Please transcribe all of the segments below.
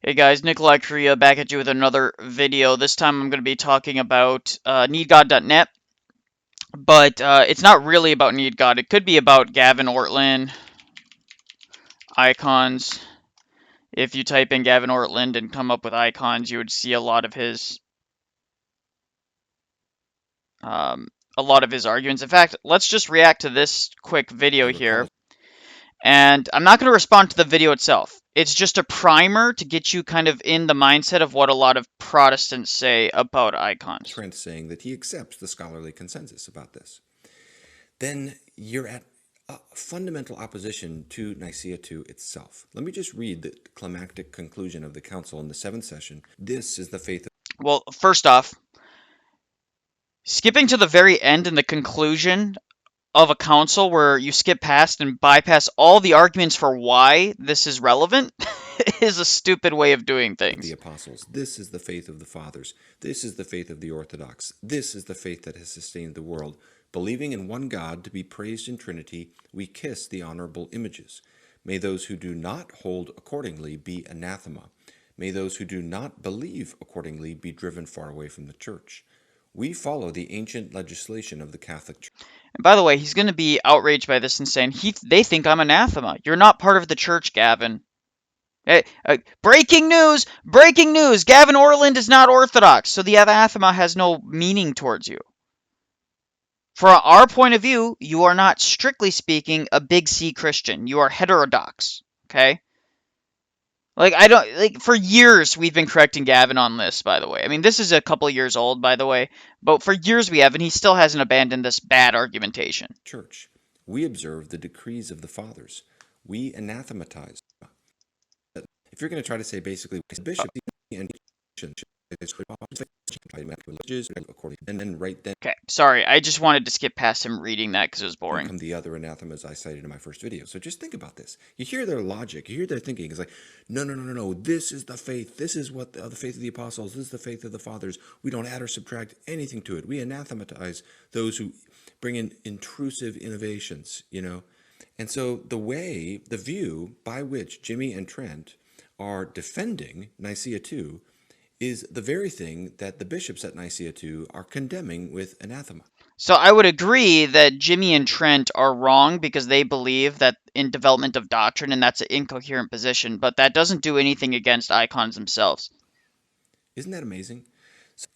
Hey guys, Nicholai I'm back at you with another video. This time I'm going to be talking about needgod.net, but it's not really about needgod. It could be about Gavin Ortland icons. If you type in Gavin Ortland and come up with icons, you would see a lot of his arguments. In fact, let's just react to this quick video here. And I'm not going to respond to the video itself. It's just a primer to get you kind of in the mindset of what a lot of Protestants say about icons. Trent saying that he accepts the scholarly consensus about this. Then you're at a fundamental opposition to Nicaea II itself. Let me just read the climactic conclusion of the council in the 7th session. This is the faith of... Well, first off, skipping to the very end and the conclusion of a council where you skip past and bypass all the arguments for why this is relevant is a stupid way of doing things. The apostles. This is the faith of the fathers. This is the faith of the Orthodox. This is the faith that has sustained the world. Believing in one God to be praised in Trinity, we kiss the honorable images. May those who do not hold accordingly be anathema. May those who do not believe accordingly be driven far away from the church. We follow the ancient legislation of the Catholic Church. And by the way, he's going to be outraged by this and saying, they think I'm anathema. You're not part of the church, Gavin. Hey, breaking news! Breaking news! Gavin Ortland is not Orthodox, so the anathema has no meaning towards you. From our point of view, you are not, strictly speaking, a big C Christian. You are heterodox, okay? For years we've been correcting Gavin on this, by the way. I mean, this is a couple years old, by the way, but for years we have, and he still hasn't abandoned this bad argumentation. Church, we observe the decrees of the fathers. We anathematize. If you're going to try to say basically bishop and then right then. Okay, sorry, I just wanted to skip past him reading that because it was boring. Come the other anathemas I cited in my first video. So just think about this. You hear their logic. You hear their thinking. It's like, no. This is the faith. This is what the faith of the apostles. This is the faith of the fathers. We don't add or subtract anything to it. We anathematize those who bring in intrusive innovations, you know. And so the view by which Jimmy and Trent are defending Nicaea II is the very thing that the bishops at Nicaea II are condemning with anathema. So I would agree that Jimmy and Trent are wrong because they believe that in development of doctrine, and that's an incoherent position, but that doesn't do anything against icons themselves. Isn't that amazing?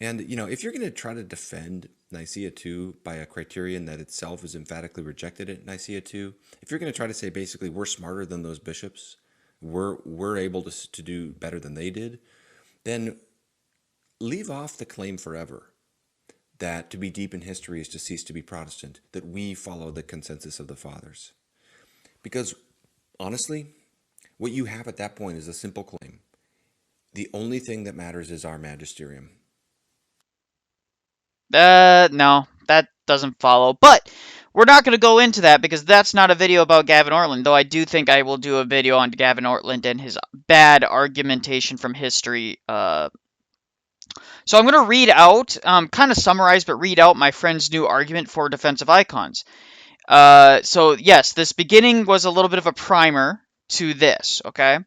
And, you know, if you're going to try to defend Nicaea II by a criterion that itself is emphatically rejected at Nicaea II, if you're going to try to say basically we're smarter than those bishops, we're able to do better than they did, then leave off the claim forever that to be deep in history is to cease to be Protestant, that we follow the consensus of the fathers. Because, honestly, what you have at that point is a simple claim. The only thing that matters is our magisterium. No, that doesn't follow. But we're not going to go into that because that's not a video about Gavin Ortland, though I do think I will do a video on Gavin Ortland and his bad argumentation from history. So I'm going to read out, kind of summarize, but read out my friend's new argument for defensive icons. So yes, this beginning was a little bit of a primer to this, okay?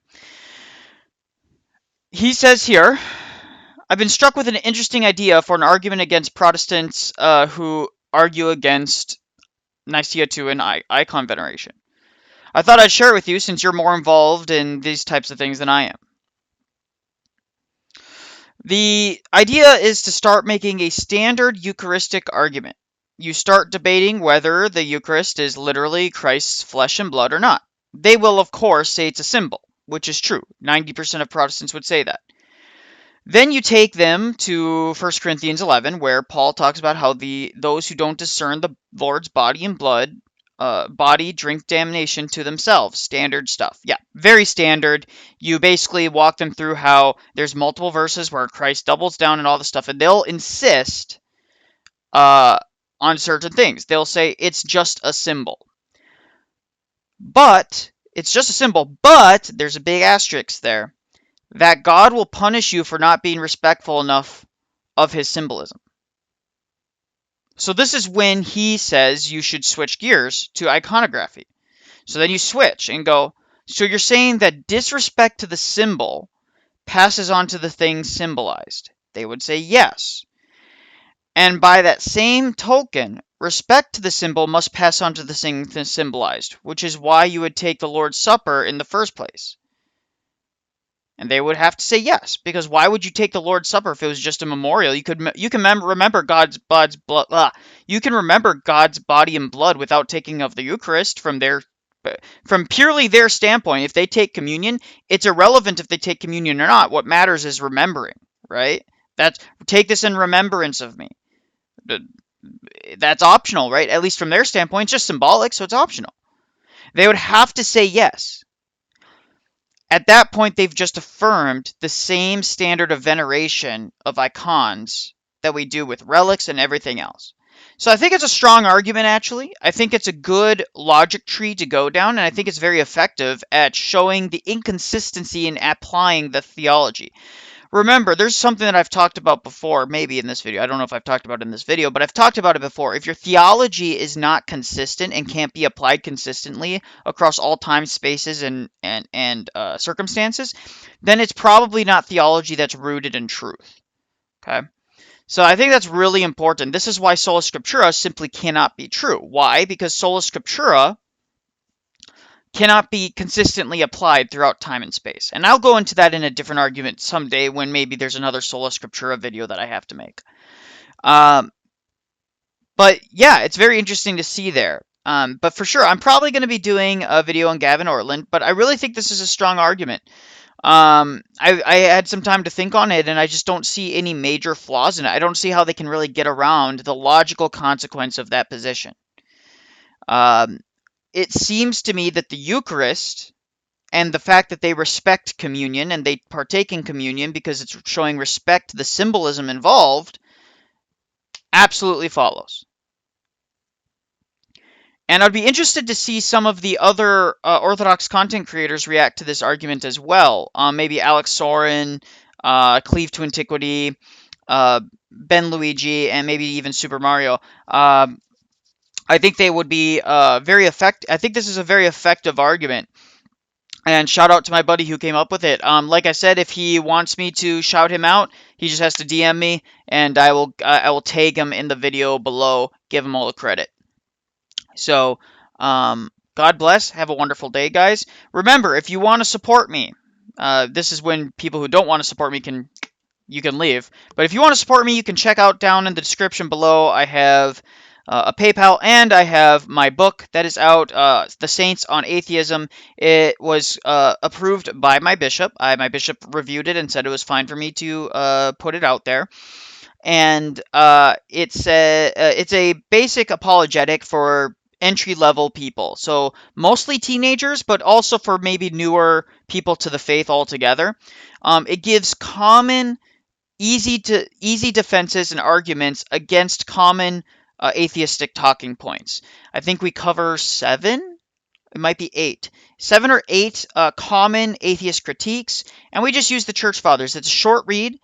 He says here, I've been struck with an interesting idea for an argument against Protestants who argue against Nicaea II and icon veneration. I thought I'd share it with you since you're more involved in these types of things than I am. The idea is to start making a standard Eucharistic argument. You start debating whether the Eucharist is literally Christ's flesh and blood or not. They will, of course, say it's a symbol, which is true. 90% of Protestants would say that. Then you take them to 1 Corinthians 11, where Paul talks about how those who don't discern the Lord's body and blood, drink damnation to themselves. Standard stuff. Yeah, very standard. You basically walk them through how there's multiple verses where Christ doubles down and all the stuff, and they'll insist on certain things. They'll say it's just a symbol. But, it's just a symbol, but there's a big asterisk there. That God will punish you for not being respectful enough of his symbolism. So this is when he says you should switch gears to iconography. So then you switch and go, so you're saying that disrespect to the symbol passes on to the thing symbolized? They would say yes. And by that same token, respect to the symbol must pass on to the thing symbolized, which is why you would take the Lord's Supper in the first place. And they would have to say yes, because why would you take the Lord's Supper if it was just a memorial? You can remember God's blood. You can remember God's body and blood without taking of the Eucharist from purely their standpoint. If they take communion, it's irrelevant if they take communion or not. What matters is remembering, right? That's take this in remembrance of me. That's optional, right? At least from their standpoint, it's just symbolic, so it's optional. They would have to say yes. At that point, they've just affirmed the same standard of veneration of icons that we do with relics and everything else. So I think it's a strong argument, actually. I think it's a good logic tree to go down, and I think it's very effective at showing the inconsistency in applying the theology. Remember, there's something that I've talked about before, maybe in this video. I don't know if I've talked about it in this video, but I've talked about it before. If your theology is not consistent and can't be applied consistently across all time, spaces, and circumstances, then it's probably not theology that's rooted in truth. Okay? So I think that's really important. This is why sola scriptura simply cannot be true. Why? Because sola scriptura cannot be consistently applied throughout time and space. And I'll go into that in a different argument someday when maybe there's another Sola Scriptura video that I have to make. But yeah, it's very interesting to see there. But for sure, I'm probably going to be doing a video on Gavin Ortlund, but I really think this is a strong argument. I had some time to think on it, and I just don't see any major flaws in it. I don't see how they can really get around the logical consequence of that position. It seems to me that the Eucharist and the fact that they respect communion and they partake in communion because it's showing respect to the symbolism involved absolutely follows. And I'd be interested to see some of the other Orthodox content creators react to this argument as well. Maybe Alex Soren, Cleave to Antiquity, Ben Luigi, and maybe even Super Mario. I think they would be very effective. I think this is a very effective argument. And shout out to my buddy who came up with it. Like I said, if he wants me to shout him out, he just has to DM me, and I will tag him in the video below, give him all the credit. So, God bless. Have a wonderful day, guys. Remember, if you want to support me, this is when people who don't want to support me can leave. But if you want to support me, you can check out down in the description below. I have a PayPal, and I have my book that is out, The Saints on Atheism. It was approved by my bishop. My bishop reviewed it and said it was fine for me to put it out there. And it's a basic apologetic for entry-level people. So mostly teenagers, but also for maybe newer people to the faith altogether. It gives common easy defenses and arguments against common atheistic talking points. I think we cover 7. It might be 8. 7 or 8 common atheist critiques, and we just use the Church Fathers. It's a short read.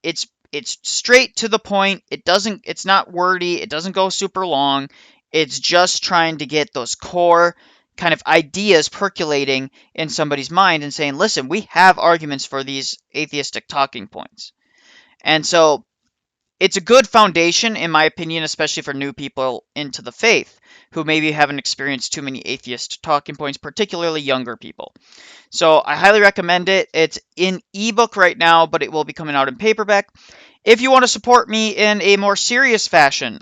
It's straight to the point. It's not wordy. It doesn't go super long. It's just trying to get those core kind of ideas percolating in somebody's mind and saying, listen, we have arguments for these atheistic talking points. And so it's a good foundation, in my opinion, especially for new people into the faith who maybe haven't experienced too many atheist talking points, particularly younger people. So I highly recommend it. It's in ebook right now, but it will be coming out in paperback. If you want to support me in a more serious fashion,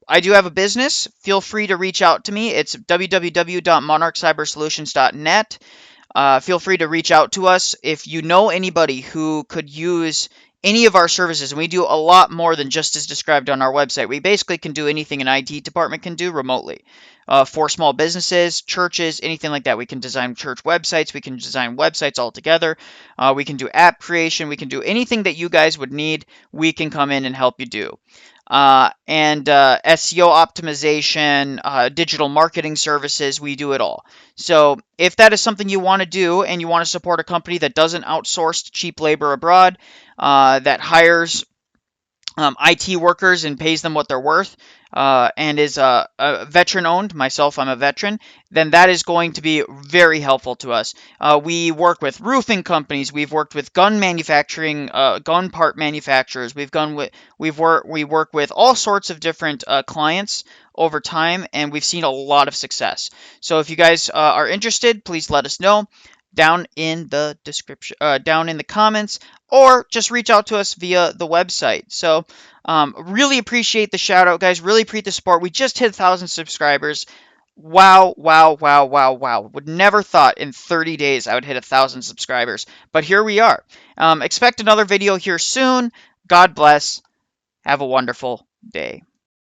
I do have a business. Feel free to reach out to me. It's www.monarchcybersolutions.net. Feel free to reach out to us if you know anybody who could use any of our services, and we do a lot more than just as described on our website. We basically can do anything an IT department can do remotely. For small businesses, churches, anything like that. We can design church websites. We can design websites altogether. We can do app creation. We can do anything that you guys would need. We can come in and help you do. And SEO optimization, digital marketing services, we do it all. So if that is something you want to do and you want to support a company that doesn't outsource cheap labor abroad, that hires IT workers and pays them what they're worth, and is veteran owned, myself, I'm a veteran, then that is going to be very helpful to us. We work with roofing companies. We've worked with gun manufacturing, gun part manufacturers. We work with all sorts of different clients over time, and we've seen a lot of success. So if you guys are interested, please let us know down in the description, down in the comments, or just reach out to us via the website. So, really appreciate the shout out, guys. Really appreciate the support. We just hit 1,000 subscribers. Wow, wow, wow, wow, wow. Would never thought in 30 days I would hit 1,000 subscribers. But here we are. Expect another video here soon. God bless. Have a wonderful day.